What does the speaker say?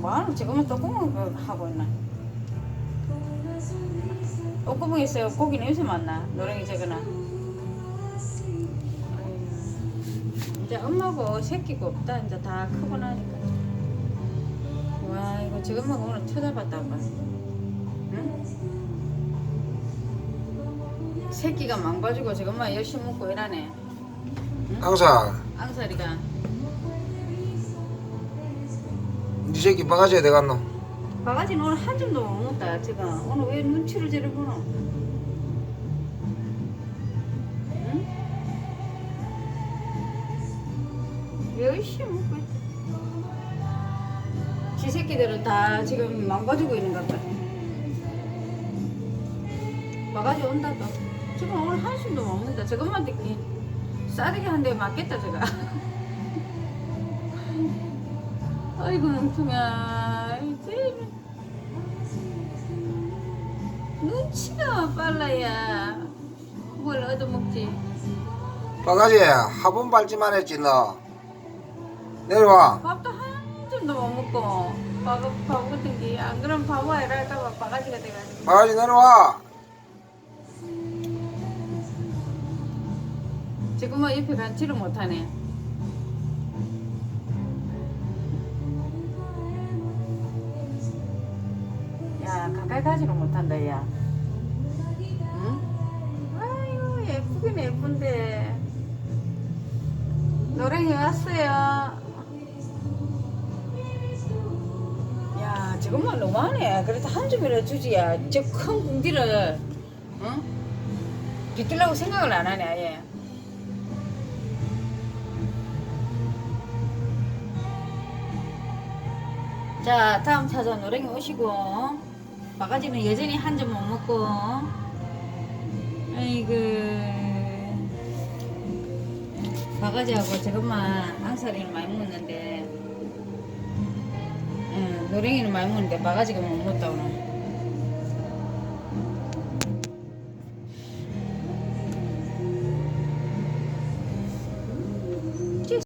뭐하노? 지금은 똥구멍 하고 있나? 똥구멍 있어요. 고기 냄새 맡나? 노랭이 저거나. 이제 엄마고 새끼가 없다. 이제 다 크고 나니까. 와, 이거 지금만 오늘 쳐다봤다 봐. 응? 새끼가 망가지고 지금만 열심히 먹고 이러네. 응? 항상 앙사리가. 니 새끼 바가지 어디 갔노? 바가지는 오늘 한 점도 못 먹었다. 지금 오늘 왜 눈치를 저리 보노? 응? 열심히 먹고 있다. 지 새끼들은 다 지금 망가지고 있는 것 같아. 바가지 온다 또. 지금 오늘 한숨도 못 먹는다. 저것만 듣기 싸르게 한 대 맞겠다 제가. 아이고 뭉퉁아. 이제 눈치가 빨라야 뭘 얻어먹지. 바가지 화분 밟지만 했지 너. 내려와. 밥도 한 점도 못 먹고 바보 같은 게 안 그러면 바보 이럴까봐 바가지가 돼가지고. 바가지 내려와. 지금은 옆에 간지를 못하네. 야 가까이 가지를 못한다 야. 응? 아유 예쁘긴 예쁜데. 노랭이 왔어요. 야 지금만 너무하네. 그래도 한 줌이라 주지. 야 저 큰 궁디를 응? 비틀라고 생각을 안 하네 아예. 자 다음 타자 노랭이 오시고. 바가지는 여전히 한 점 못 먹고. 아이고 바가지하고 저것만 앙사리는 많이 먹는데 노랭이는 많이 먹는데 바가지가 못 먹다 오늘.